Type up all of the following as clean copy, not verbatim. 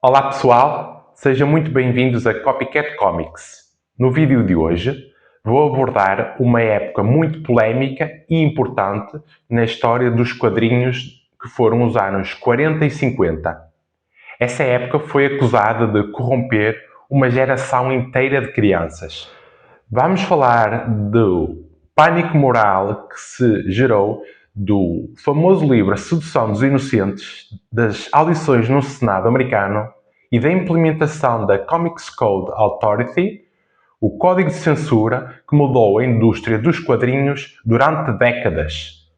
Olá pessoal, sejam muito bem-vindos a Copycat Comics. No vídeo de hoje vou abordar uma época muito polémica e importante na história dos quadrinhos que foram os anos 40 e 50. Essa época foi acusada de corromper uma geração inteira de crianças. Vamos falar do pânico moral que se gerou do famoso livro A Sedução dos Inocentes, das audições no Senado americano e da implementação da Comics Code Authority, o código de censura que mudou a indústria dos quadrinhos durante décadas.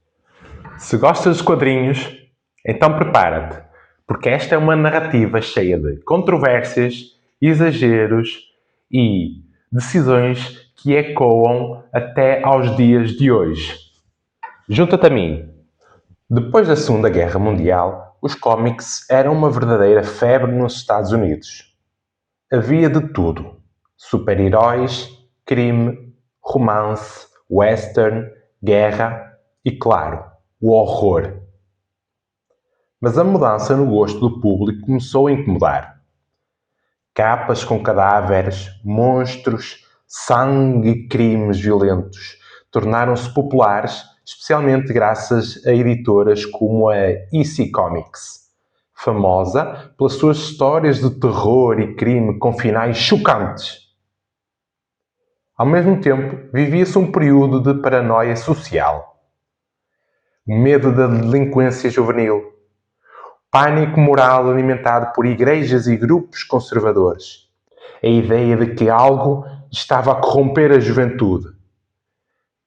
Se gostas de quadrinhos, então prepara-te, porque esta é uma narrativa cheia de controvérsias, exageros e decisões que ecoam até aos dias de hoje. Junta-te a mim. Depois da Segunda Guerra Mundial, os cómics eram uma verdadeira febre nos Estados Unidos. Havia de tudo: super-heróis, crime, romance, western, guerra e, claro, o horror. Mas a mudança no gosto do público começou a incomodar. Capas com cadáveres, monstros, sangue e crimes violentos tornaram-se populares, especialmente graças a editoras como a EC Comics, famosa pelas suas histórias de terror e crime com finais chocantes. Ao mesmo tempo, vivia-se um período de paranoia social, o medo da delinquência juvenil, pânico moral alimentado por igrejas e grupos conservadores, a ideia de que algo estava a corromper a juventude.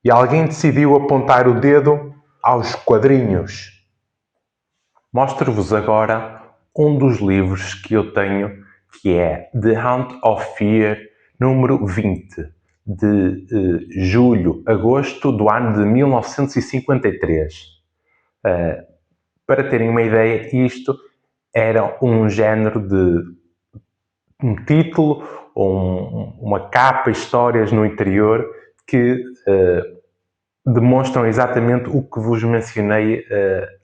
E alguém decidiu apontar o dedo aos quadrinhos. Mostro-vos agora um dos livros que eu tenho, que é The Hunt of Fear, número 20, de julho-agosto do ano de 1953. Para terem uma ideia, isto era um género de um título, uma capa, histórias no interior que demonstram exatamente o que vos mencionei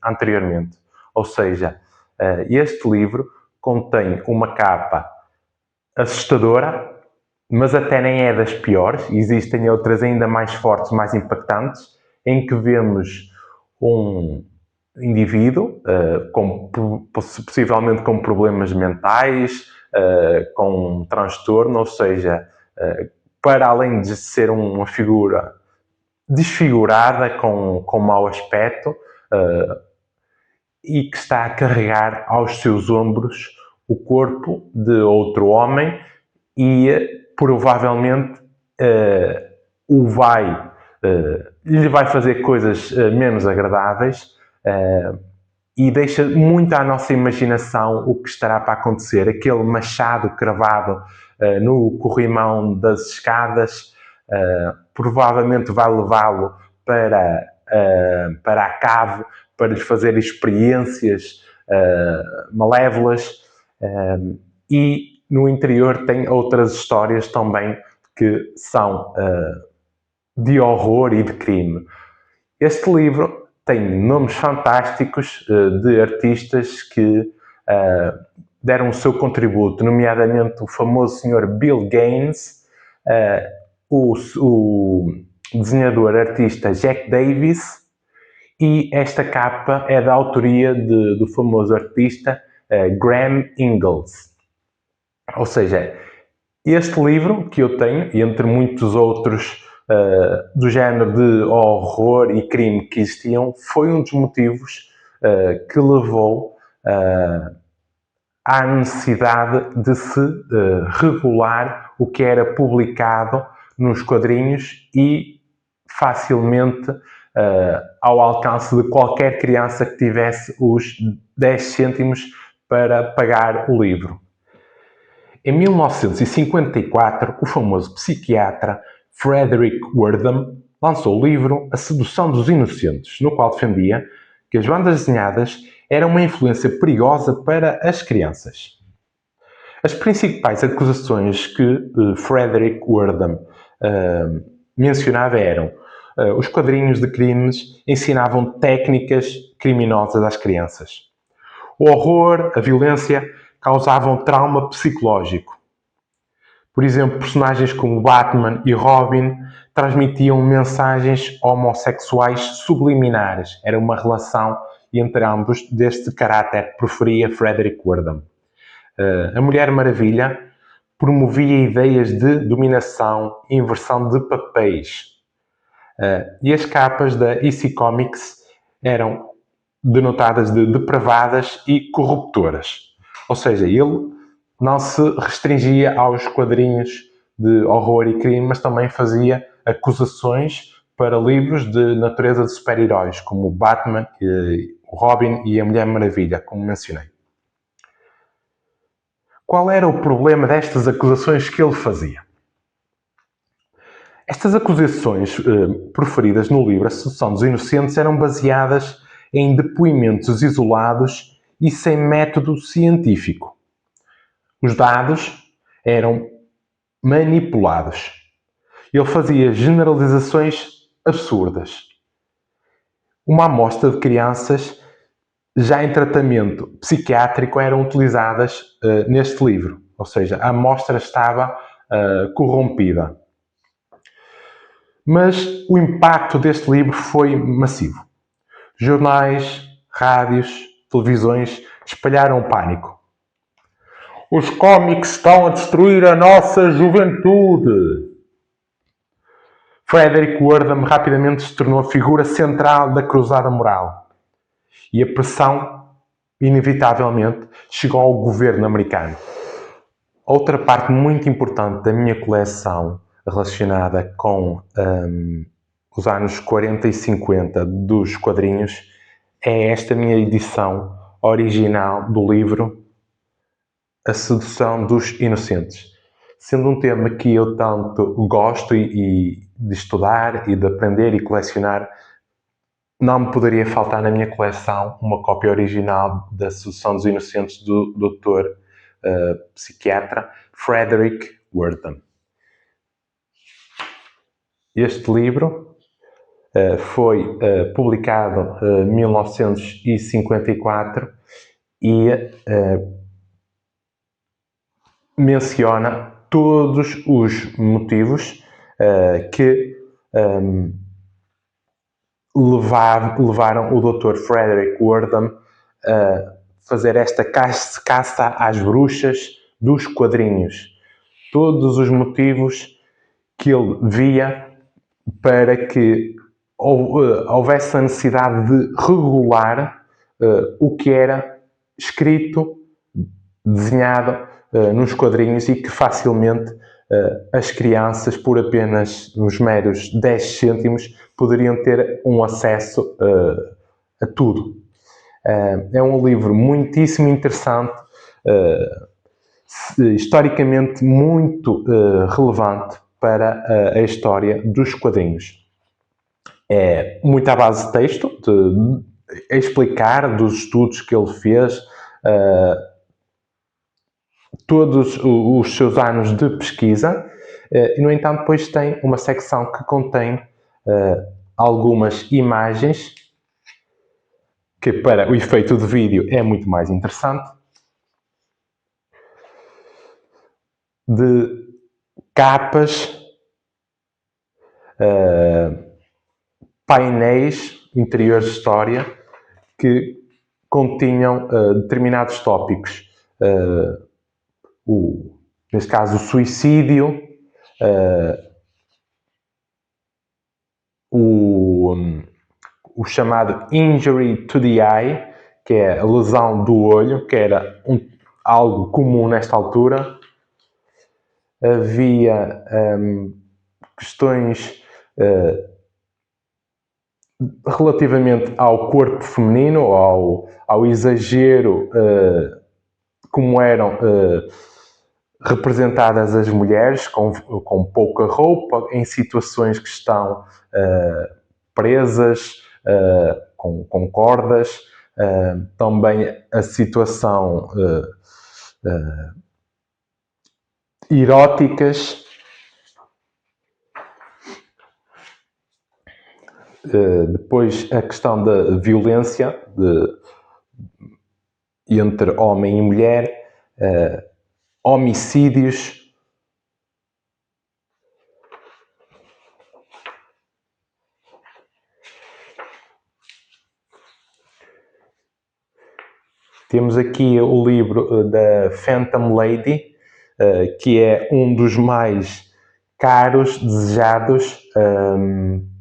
anteriormente. Ou seja, este livro contém uma capa assustadora, mas até nem é das piores. Existem outras ainda mais fortes, mais impactantes, em que vemos um indivíduo, possivelmente com problemas mentais, com um transtorno, ou seja, para além de ser uma figura desfigurada, com mau aspecto, e que está a carregar aos seus ombros o corpo de outro homem e provavelmente lhe vai fazer coisas menos agradáveis, e deixa muito à nossa imaginação o que estará para acontecer. Aquele machado cravado no corrimão das escadas provavelmente vai levá-lo para a cave para lhes fazer experiências malévolas, e no interior tem outras histórias também que são de horror e de crime. Este livro tem nomes fantásticos de artistas que deram o seu contributo, nomeadamente o famoso Sr. Bill Gaines, o desenhador artista Jack Davis, e esta capa é da autoria do famoso artista Graham Ingels. Ou seja, este livro que eu tenho, e entre muitos outros do género de horror e crime que existiam, foi um dos motivos que levou à necessidade de se regular o que era publicado nos quadrinhos e facilmente ao alcance de qualquer criança que tivesse os 10 cêntimos para pagar o livro. Em 1954, o famoso psiquiatra Frederick Wertham lançou o livro A Sedução dos Inocentes, no qual defendia que as bandas desenhadas eram uma influência perigosa para as crianças. As principais acusações que Frederick Wertham mencionava eram: os quadrinhos de crimes ensinavam técnicas criminosas às crianças. O horror, a violência, causavam trauma psicológico. Por exemplo, personagens como Batman e Robin transmitiam mensagens homossexuais subliminares. Era uma relação entre ambos deste caráter que preferia Frederick Warden. A Mulher Maravilha promovia ideias de dominação e inversão de papéis. E as capas da EC Comics eram denotadas de depravadas e corruptoras. Ou seja, ele não se restringia aos quadrinhos de horror e crime, mas também fazia acusações para livros de natureza de super-heróis, como o Batman, o Robin e a Mulher Maravilha, como mencionei. Qual era o problema destas acusações que ele fazia? Estas acusações proferidas no livro A Sedução dos Inocentes eram baseadas em depoimentos isolados e sem método científico. Os dados eram manipulados. Ele fazia generalizações absurdas. Uma amostra de crianças já em tratamento psiquiátrico eram utilizadas neste livro. Ou seja, a amostra estava corrompida. Mas o impacto deste livro foi massivo. Jornais, rádios, televisões espalharam o pânico. Os cómics estão a destruir a nossa juventude. Frederick Warden rapidamente se tornou a figura central da cruzada moral. E a pressão, inevitavelmente, chegou ao governo americano. Outra parte muito importante da minha coleção relacionada com os anos 40 e 50 dos quadrinhos é esta minha edição original do livro A Sedução dos Inocentes. Sendo um tema que eu tanto gosto de estudar e de aprender e colecionar, não me poderia faltar na minha coleção uma cópia original da Sedução dos Inocentes do Dr. Psiquiatra Frederick Warden. Este livro foi publicado em 1954 e menciona todos os motivos que levaram o Dr. Frederick Warden a fazer esta caça às bruxas dos quadrinhos. Todos os motivos que ele via para que houvesse a necessidade de regular o que era escrito, desenhado nos quadrinhos e que facilmente as crianças, por apenas uns meros 10 cêntimos, poderiam ter um acesso a tudo. É um livro muitíssimo interessante, historicamente muito relevante para a história dos quadrinhos. É muito à base de texto, de explicar dos estudos que ele fez, todos os seus anos de pesquisa, e, no entanto, depois tem uma secção que contém algumas imagens, que para o efeito de vídeo é muito mais interessante, de capas, painéis interiores de história que continham determinados tópicos. Neste caso, o suicídio, o chamado injury to the eye, que é a lesão do olho, que era algo comum nesta altura. Havia questões relativamente ao corpo feminino, ao exagero, como eram representadas as mulheres, com pouca roupa, em situações que estão presas, com cordas, também a situação eróticas, depois a questão da violência entre homem e mulher, homicídios. Temos aqui o livro da Phantom Lady, que é um dos mais caros, desejados,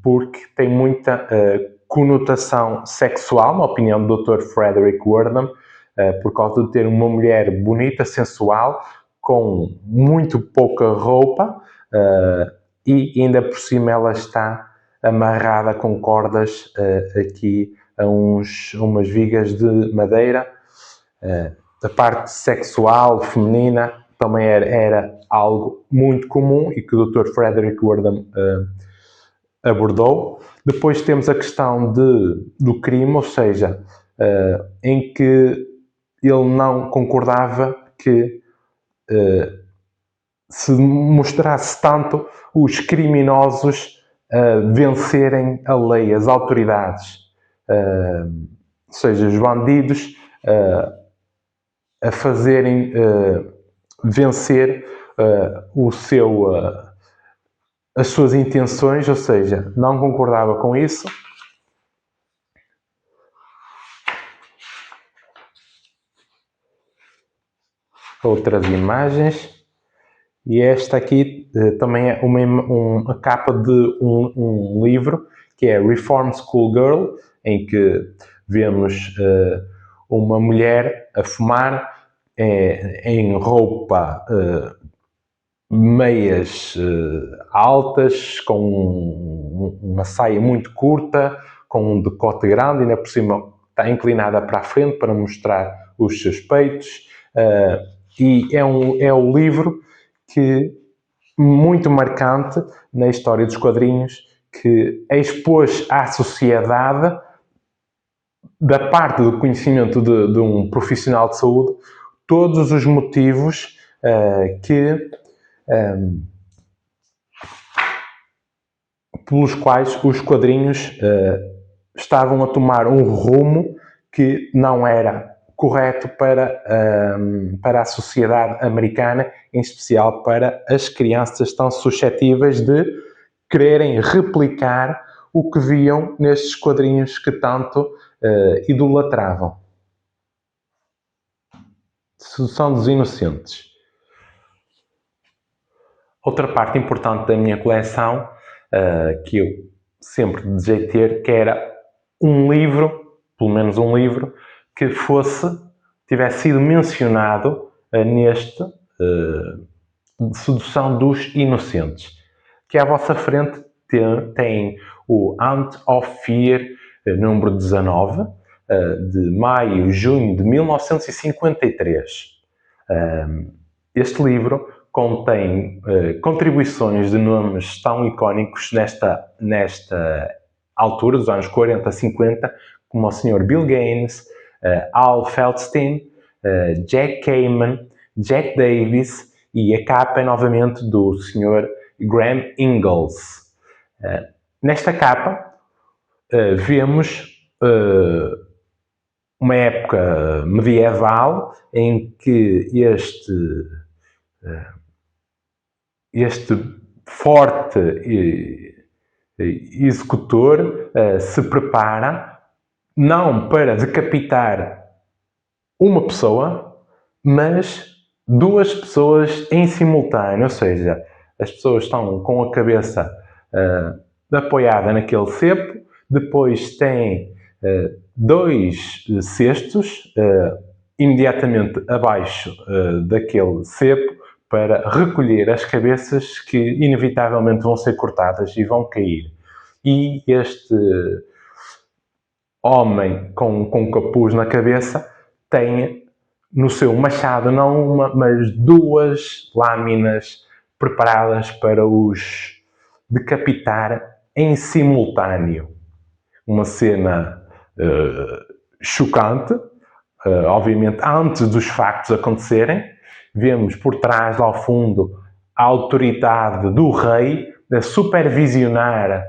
porque tem muita conotação sexual, na opinião do Dr. Frederick Wortham, por causa de ter uma mulher bonita, sensual, com muito pouca roupa, e ainda por cima ela está amarrada com cordas aqui a umas vigas de madeira. A parte sexual, feminina, também era algo muito comum e que o Dr. Frederick Wortham abordou. Depois temos a questão do crime, ou seja, em que ele não concordava que se mostrasse tanto os criminosos vencerem a lei, as autoridades, ou seja, os bandidos a fazerem vencer as suas intenções, ou seja, não concordava com isso. Outras imagens. E esta aqui também é uma capa de um livro, que é Reform School Girl, em que vemos uma mulher a fumar em roupa meias altas, com uma saia muito curta, com um decote grande, e ainda por cima está inclinada para a frente para mostrar os seus peitos. E é o livro que muito marcante na história dos quadrinhos, que expôs à sociedade, da parte do conhecimento de um profissional de saúde, todos os motivos pelos quais os quadrinhos estavam a tomar um rumo que não era correto para a sociedade americana, em especial para as crianças tão suscetíveis de quererem replicar o que viam nestes quadrinhos que tanto idolatravam. Sedução dos Inocentes. Outra parte importante da minha coleção, que eu sempre desejei ter, que era um livro, pelo menos um livro, que tivesse sido mencionado neste de Sedução dos Inocentes, que à vossa frente tem o Ant of Fear, número 19, de maio-junho de 1953. Este livro contém contribuições de nomes tão icónicos nesta altura, dos anos 40 a 50, como o Sr. Bill Gaines, Al Feldstein, Jack Kamen, Jack Davis, e a capa é novamente do Sr. Graham Ingalls. Nesta capa vemos uma época medieval em que este forte executor se prepara não para decapitar uma pessoa, mas duas pessoas em simultâneo, ou seja, as pessoas estão com a cabeça apoiada naquele cepo, depois tem dois cestos imediatamente abaixo daquele cepo para recolher as cabeças que inevitavelmente vão ser cortadas e vão cair. E este homem com capuz na cabeça tem no seu machado não uma, mas duas lâminas preparadas para os decapitar em simultâneo. Uma cena chocante, obviamente antes dos factos acontecerem. Vemos por trás, lá ao fundo, a autoridade do rei a supervisionar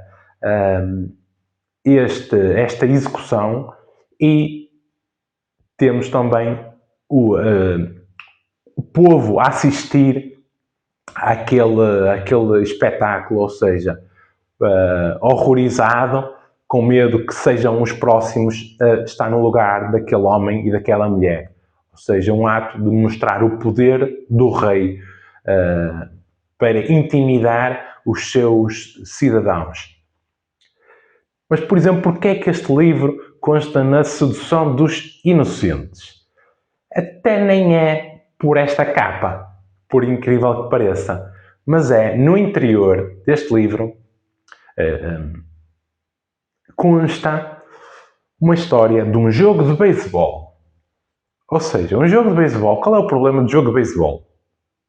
esta execução, e temos também o povo a assistir àquele espetáculo, ou seja, horrorizado, com medo que sejam os próximos a estar no lugar daquele homem e daquela mulher. Ou seja, um ato de mostrar o poder do rei para intimidar os seus cidadãos. Mas, por exemplo, porquê é que este livro consta na sedução dos inocentes? Até nem é por esta capa, por incrível que pareça, mas é no interior deste livro consta uma história de um jogo de beisebol. Ou seja, um jogo de beisebol, qual é o problema do jogo de beisebol?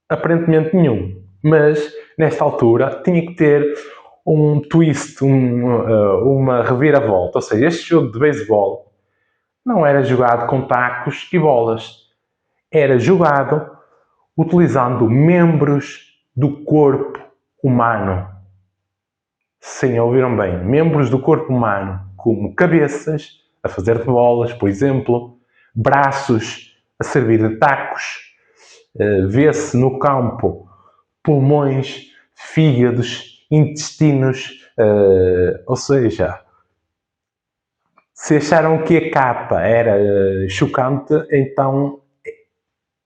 Aparentemente nenhum. Mas, nesta altura, tinha que ter um twist, uma reviravolta. Ou seja, este jogo de beisebol não era jogado com tacos e bolas. Era jogado utilizando membros do corpo humano. Sim, ouviram bem. Membros do corpo humano, como cabeças, a fazer de bolas, por exemplo, braços a servir de tacos. Vê-se no campo pulmões, fígados, intestinos, ou seja, se acharam que a capa era chocante, então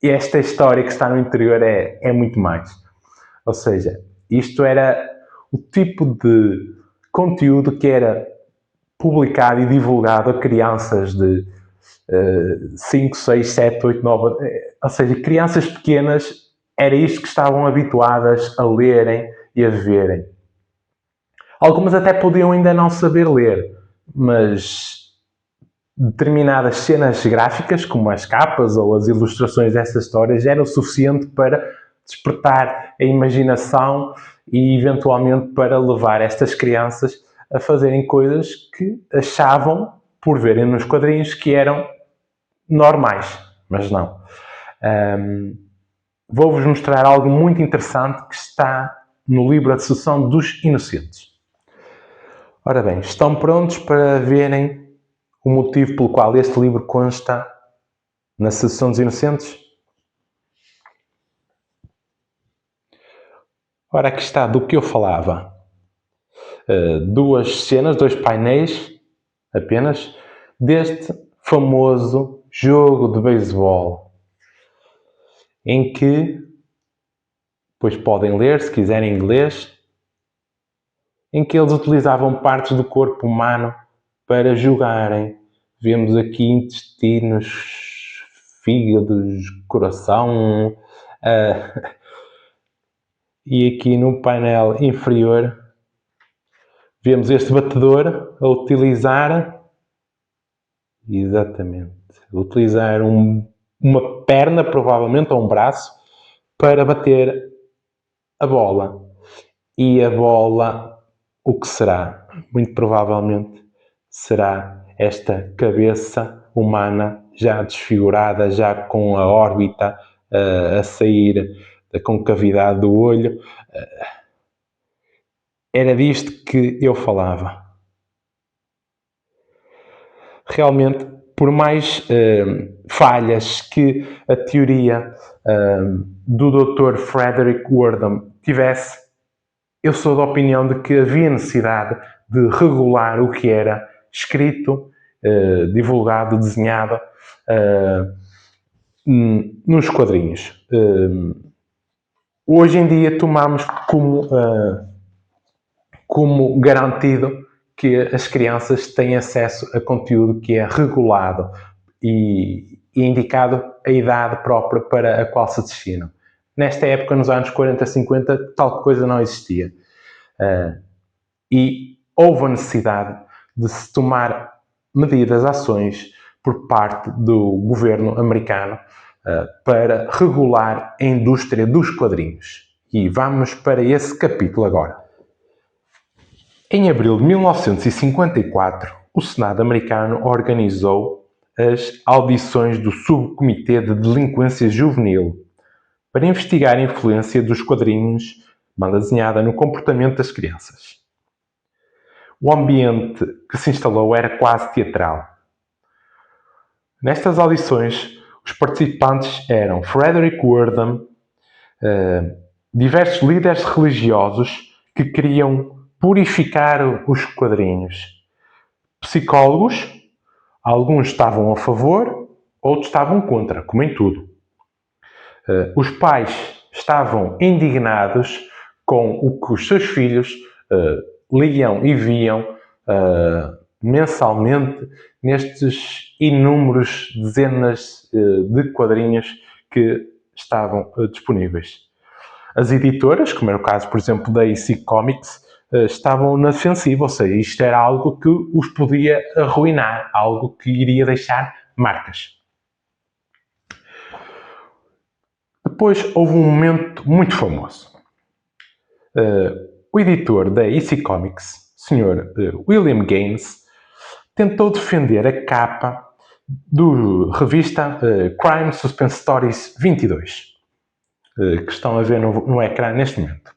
esta história que está no interior é muito mais. Ou seja, isto era o tipo de conteúdo que era publicado e divulgado a crianças de 5, 6, 7, 8, 9... Ou seja, crianças pequenas, era isto que estavam habituadas a lerem e a verem. Algumas até podiam ainda não saber ler, mas determinadas cenas gráficas, como as capas ou as ilustrações dessas histórias, eram o suficiente para despertar a imaginação e, eventualmente, para levar estas crianças a fazerem coisas que achavam, por verem nos quadrinhos, que eram normais, mas não. Vou-vos mostrar algo muito interessante que está no livro A Sedução dos Inocentes. Ora bem, estão prontos para verem o motivo pelo qual este livro consta na Sedução dos Inocentes? Ora, aqui está do que eu falava. Duas cenas, dois painéis apenas, deste famoso jogo de beisebol, em que, pois podem ler, se quiserem inglês, em que eles utilizavam partes do corpo humano para jogarem. Vemos aqui intestinos, fígados, coração. E aqui no painel inferior vemos este batedor a utilizar, exatamente, utilizar uma perna, provavelmente, ou um braço, para bater a bola. E a bola, o que será? Muito provavelmente será esta cabeça humana já desfigurada, já com a órbita a sair da concavidade do olho. Era disto que eu falava. Realmente, por mais falhas que a teoria do Dr. Frederick Wordham tivesse, eu sou da opinião de que havia necessidade de regular o que era escrito, divulgado, desenhado nos quadrinhos. Hoje em dia tomamos como garantido que as crianças têm acesso a conteúdo que é regulado e indicado a idade própria para a qual se destinam. Nesta época, nos anos 40, 50, tal coisa não existia. E houve a necessidade de se tomar medidas, ações por parte do governo americano para regular a indústria dos quadrinhos. E vamos para esse capítulo agora. Em abril de 1954, o Senado americano organizou as audições do Subcomitê de Delinquência Juvenil para investigar a influência dos quadrinhos, banda desenhada, no comportamento das crianças. O ambiente que se instalou era quase teatral. Nestas audições, Os participantes eram Frederick Wordham, diversos líderes religiosos que queriam purificar os quadrinhos, psicólogos, alguns estavam a favor, outros estavam contra, como em tudo. Os pais estavam indignados com o que os seus filhos liam e viam mensalmente nestes inúmeros dezenas de quadrinhos que estavam disponíveis. As editoras, como era o caso, por exemplo, da EC Comics, estavam na defensiva, ou seja, isto era algo que os podia arruinar, algo que iria deixar marcas. Depois houve um momento muito famoso. O editor da EC Comics, Sr. William Gaines, tentou defender a capa da revista Crime Suspense Stories 22, que estão a ver no ecrã neste momento.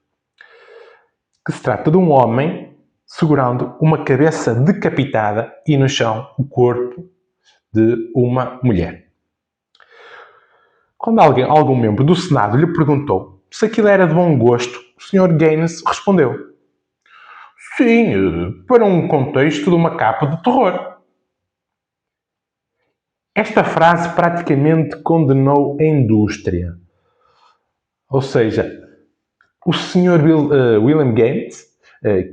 Que se trata de um homem segurando uma cabeça decapitada e no chão o corpo de uma mulher. Quando algum membro do Senado lhe perguntou se aquilo era de bom gosto, o Sr. Gaines respondeu: sim, para um contexto de uma capa de terror. Esta frase praticamente condenou a indústria. Ou seja, o Sr. William Gaines,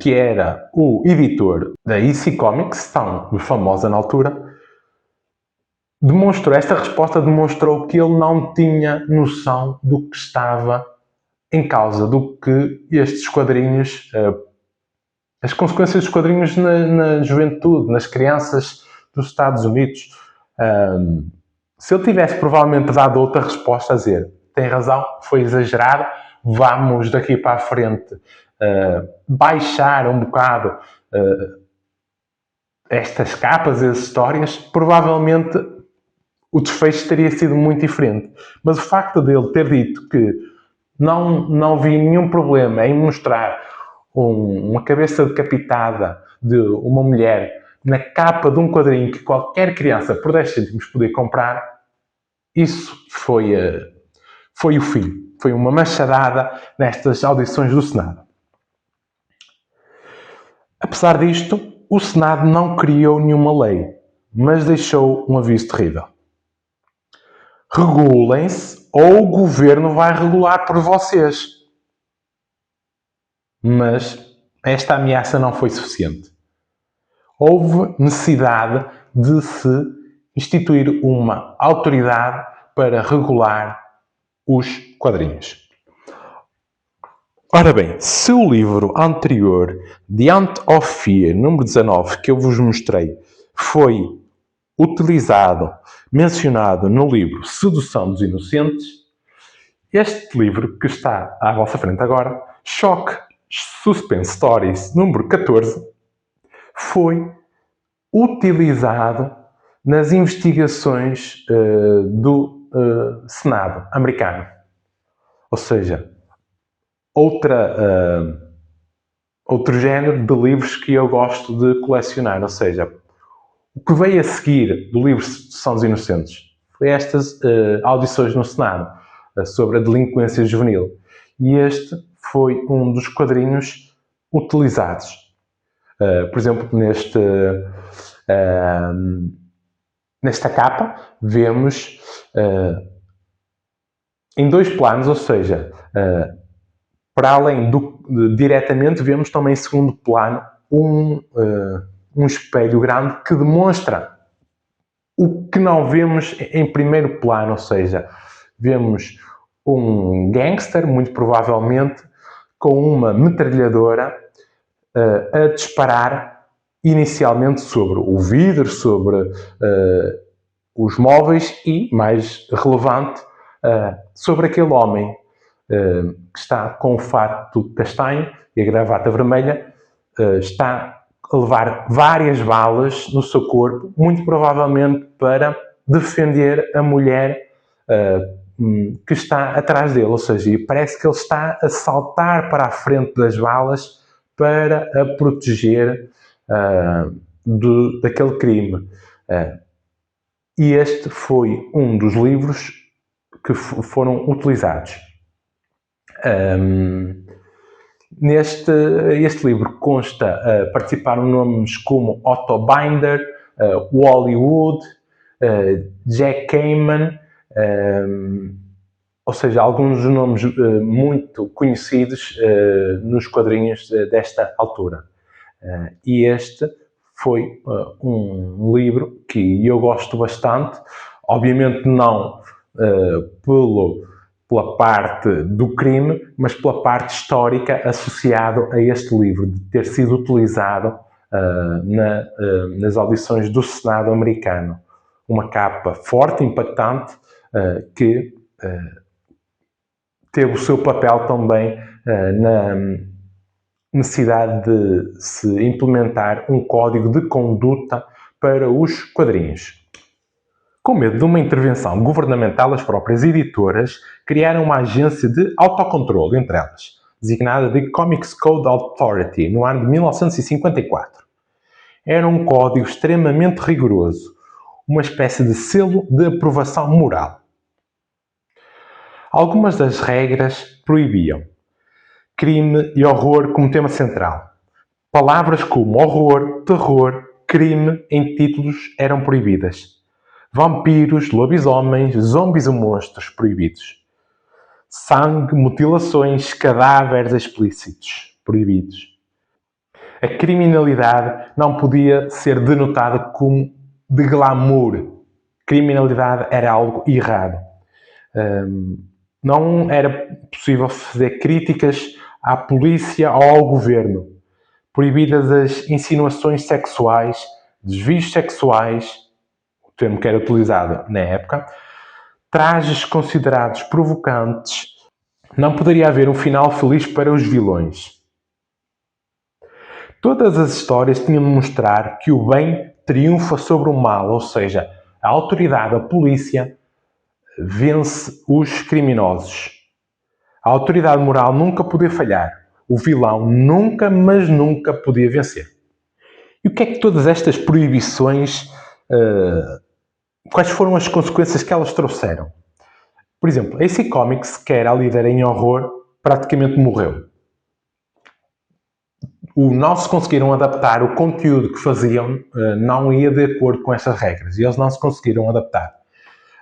que era o editor da EC Comics, tão famosa na altura, esta resposta demonstrou que ele não tinha noção do que estava em causa, do que estes quadrinhos, as consequências dos quadrinhos na juventude, nas crianças dos Estados Unidos. Se ele tivesse provavelmente dado outra resposta a dizer, tem razão, foi exagerado, vamos daqui para a frente baixar um bocado estas capas, as histórias, provavelmente o desfecho teria sido muito diferente. Mas o facto dele ter dito que não vi nenhum problema em mostrar uma cabeça decapitada de uma mulher na capa de um quadrinho que qualquer criança por 10 cêntimos podia comprar, isso foi o fim. Foi uma machadada nestas audições do Senado. Apesar disto, o Senado não criou nenhuma lei, mas deixou um aviso terrível. Regulem-se ou o governo vai regular por vocês. Mas esta ameaça não foi suficiente. Houve necessidade de se instituir uma autoridade para regular os quadrinhos. Ora bem, se o livro anterior, The Ant of Fear, número 19, que eu vos mostrei, foi mencionado no livro Sedução dos Inocentes, este livro que está à vossa frente agora, Shock Suspense Stories, número 14, foi utilizado nas investigações do Senado americano. Ou seja, outro género de livros que eu gosto de colecionar. Ou seja, o que veio a seguir do livro Sedução dos Inocentes foi estas audições no Senado sobre a delinquência juvenil. E este foi um dos quadrinhos utilizados. Por exemplo, nesta capa, vemos em dois planos, ou seja, para além diretamente, vemos também em segundo plano um espelho grande que demonstra o que não vemos em primeiro plano, ou seja, vemos um gangster, muito provavelmente, com uma metralhadora a disparar inicialmente sobre o vidro, sobre os móveis e, mais relevante, sobre aquele homem que está com o fato castanho e a gravata vermelha, está a levar várias balas no seu corpo, muito provavelmente para defender a mulher que está atrás dele. Ou seja, parece que ele está a saltar para a frente das balas para a proteger daquele crime. e este foi um dos livros que foram utilizados. Este livro consta, participaram nomes como Otto Binder, Wally Wood, Jack Kamen, ou seja, alguns nomes muito conhecidos nos quadrinhos desta altura. E este foi um livro que eu gosto bastante, obviamente não pela parte do crime, mas pela parte histórica associada a este livro, de ter sido utilizado nas audições do Senado americano. Uma capa forte, impactante, que teve o seu papel também na necessidade de se implementar um código de conduta para os quadrinhos. Com medo de uma intervenção governamental, as próprias editoras criaram uma agência de autocontrole entre elas, designada de Comics Code Authority, no ano de 1954. Era um código extremamente rigoroso, uma espécie de selo de aprovação moral. Algumas das regras proibiam crime e horror como tema central. Palavras como horror, terror, crime em títulos eram proibidas. Vampiros, lobisomens, zombies e monstros proibidos. Sangue, mutilações, cadáveres explícitos proibidos. A criminalidade não podia ser denotada como de glamour. Criminalidade era algo errado. Não era possível fazer críticas à polícia ou ao governo. Proibidas as insinuações sexuais, desvios sexuais, o termo que era utilizado na época, trajes considerados provocantes. Não poderia haver um final feliz para os vilões. Todas as histórias tinham de mostrar que o bem triunfa sobre o mal, ou seja, a autoridade, a polícia, vence os criminosos. A autoridade moral nunca podia falhar. O vilão nunca, mas nunca podia vencer. E o que é que todas estas proibições, quais foram as consequências que elas trouxeram? Por exemplo, a AC Comics, que era a líder em horror, praticamente morreu. Não se conseguiram adaptar, o conteúdo que faziam não ia de acordo com estas regras, e eles não se conseguiram adaptar.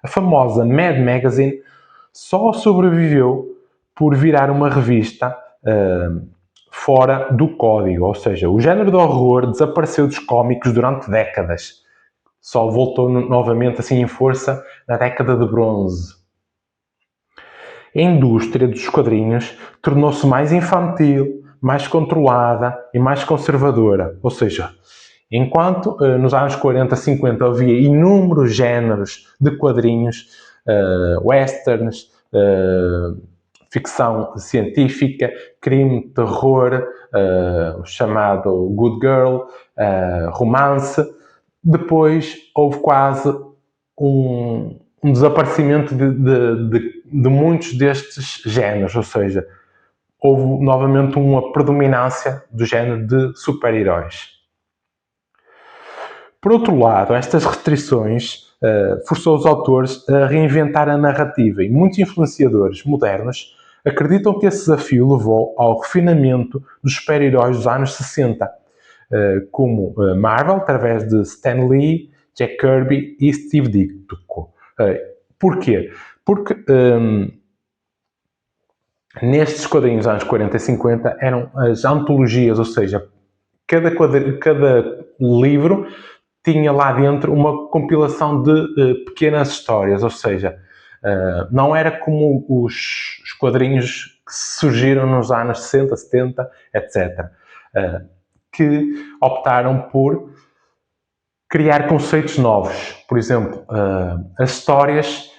A famosa Mad Magazine só sobreviveu por virar uma revista fora do código, ou seja, o género de horror desapareceu dos cómicos durante décadas. Só voltou novamente assim em força na década de bronze. A indústria dos quadrinhos tornou-se mais infantil, mais controlada e mais conservadora. Ou seja, enquanto nos anos 40, 50 havia inúmeros géneros de quadrinhos, westerns, ficção científica, crime, terror, o chamado Good Girl, romance. Depois houve quase um desaparecimento de muitos destes géneros, ou seja, houve novamente uma predominância do género de super-heróis. Por outro lado, estas restrições forçou os autores a reinventar a narrativa e muitos influenciadores modernos acreditam que esse desafio levou ao refinamento dos super-heróis dos anos 60, como Marvel, através de Stan Lee, Jack Kirby e Steve Ditko. Porquê? Porque nestes quadrinhos dos anos 40 e 50 eram as antologias, ou seja, cada livro tinha lá dentro uma compilação de pequenas histórias, ou seja, não era como os quadrinhos que surgiram nos anos 60, 70, etc., que optaram por criar conceitos novos. Por exemplo, as histórias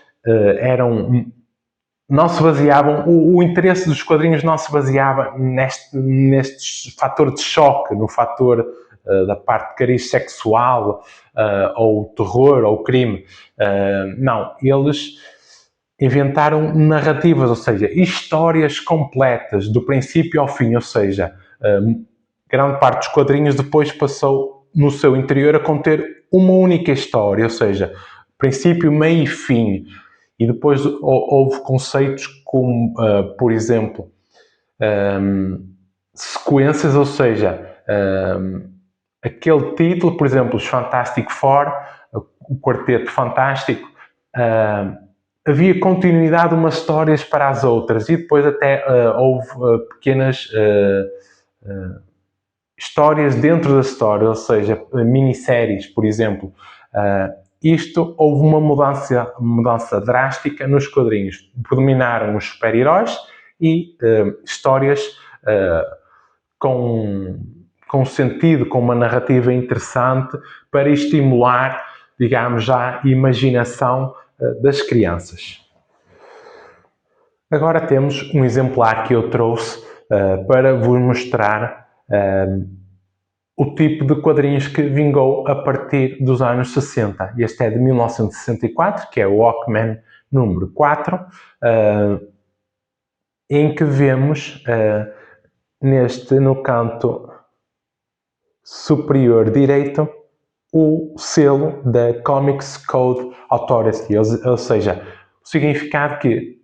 não se baseavam, o interesse dos quadrinhos não se baseava neste fator de choque, no fator da parte de cariz sexual, ou terror, ou crime. Não, eles inventaram narrativas, ou seja, histórias completas, do princípio ao fim, ou seja, grande parte dos quadrinhos depois passou no seu interior a conter uma única história, ou seja, princípio, meio e fim. E depois houve conceitos como, por exemplo, sequências, ou seja, aquele título, por exemplo, os Fantastic Four, o Quarteto Fantástico, havia continuidade umas histórias para as outras e depois até houve pequenas histórias dentro da história, ou seja, minisséries, por exemplo. Houve uma mudança drástica nos quadrinhos. Predominaram os super-heróis e histórias com sentido, com uma narrativa interessante para estimular, digamos, já a imaginação das crianças. Agora temos um exemplar que eu trouxe para vos mostrar o tipo de quadrinhos que vingou a partir dos anos 60. Este é de 1964, que é o Walkman número 4, em que vemos no canto superior direito o selo da Comics Code Authority, ou seja, o significado que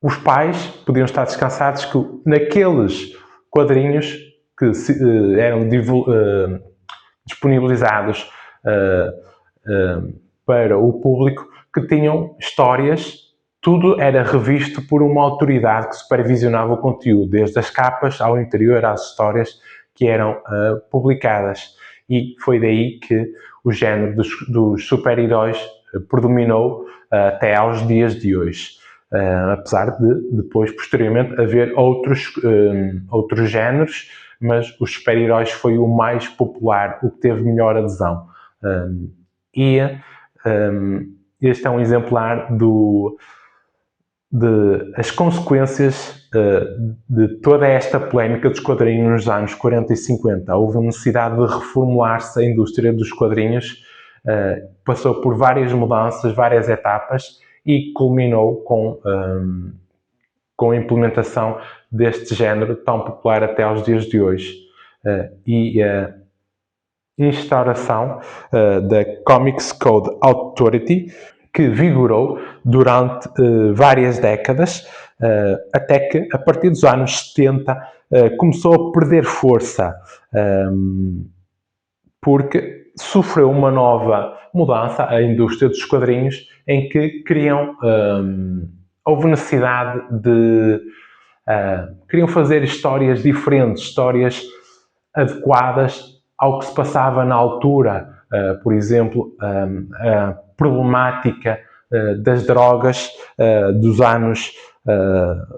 os pais podiam estar descansados que naqueles quadrinhos que eram disponibilizados para o público, que tinham histórias, tudo era revisto por uma autoridade que supervisionava o conteúdo, desde as capas ao interior, às histórias que eram publicadas. E foi daí que o género dos super-heróis predominou até aos dias de hoje. Apesar de depois, posteriormente, haver outros géneros, mas os super-heróis foi o mais popular, o que teve melhor adesão. Este é um exemplar as consequências de toda esta polémica dos quadrinhos nos anos 40 e 50. Houve a necessidade de reformular-se a indústria dos quadrinhos, passou por várias mudanças, várias etapas e culminou com a implementação deste género tão popular até aos dias de hoje. E a instauração da Comics Code Authority, que vigorou durante várias décadas, até que, a partir dos anos 70, começou a perder força, porque sofreu uma nova mudança, a indústria dos quadrinhos, em que houve necessidade queriam fazer histórias diferentes, histórias adequadas ao que se passava na altura. Por exemplo, a problemática das drogas dos anos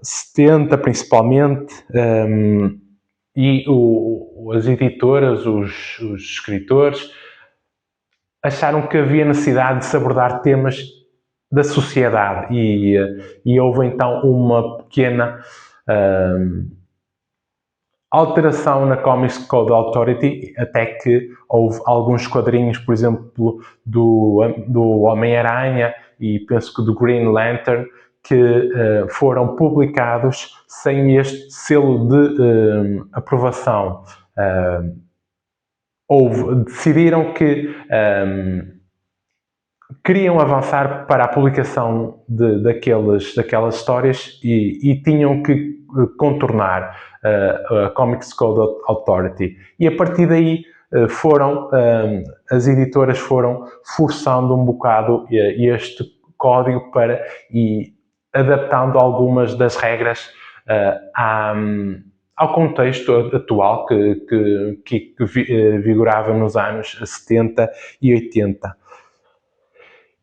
70, principalmente, e as editoras, os escritores, acharam que havia necessidade de se abordar temas da sociedade e houve então uma pequena alteração na Comics Code Authority, até que houve alguns quadrinhos, por exemplo, do Homem-Aranha e penso que do Green Lantern, que foram publicados sem este selo de aprovação. Decidiram que queriam avançar para a publicação daquelas histórias e tinham que contornar a Comics Code Authority. E a partir daí as editoras foram forçando um bocado este código e adaptando algumas das regras ao contexto atual que vigorava nos anos 70 e 80.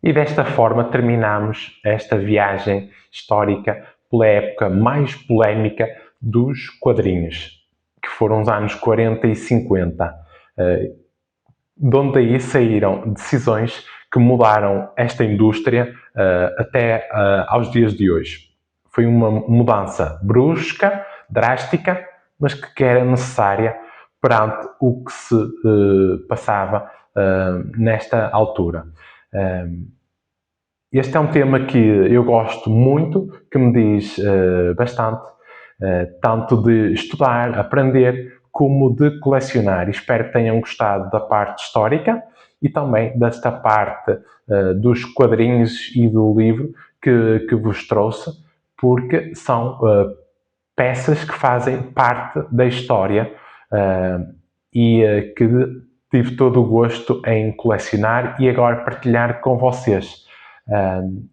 E desta forma terminamos esta viagem histórica pela época mais polémica dos quadrinhos, que foram os anos 40 e 50, de onde aí saíram decisões que mudaram esta indústria até aos dias de hoje. Foi uma mudança brusca, drástica, mas que era necessária perante o que se passava nesta altura. Este é um tema que eu gosto muito, que me diz bastante, tanto de estudar, aprender, como de colecionar. Espero que tenham gostado da parte histórica e também desta parte dos quadrinhos e do livro que vos trouxe, porque são peças que fazem parte da história e que tive todo o gosto em colecionar e agora partilhar com vocês.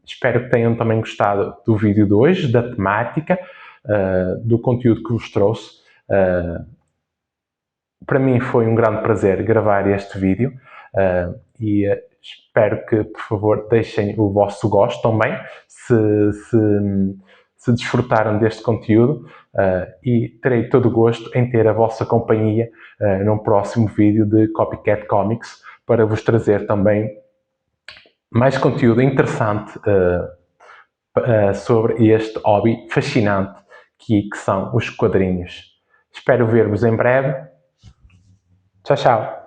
Espero que tenham também gostado do vídeo de hoje, da temática, do conteúdo que vos trouxe. Para mim foi um grande prazer gravar este vídeo e espero que, por favor, deixem o vosso gosto também, se desfrutaram deste conteúdo, e terei todo o gosto em ter a vossa companhia num próximo vídeo de Copycat Comics para vos trazer também mais conteúdo interessante sobre este hobby fascinante que são os quadrinhos. Espero ver-vos em breve. Tchau, tchau.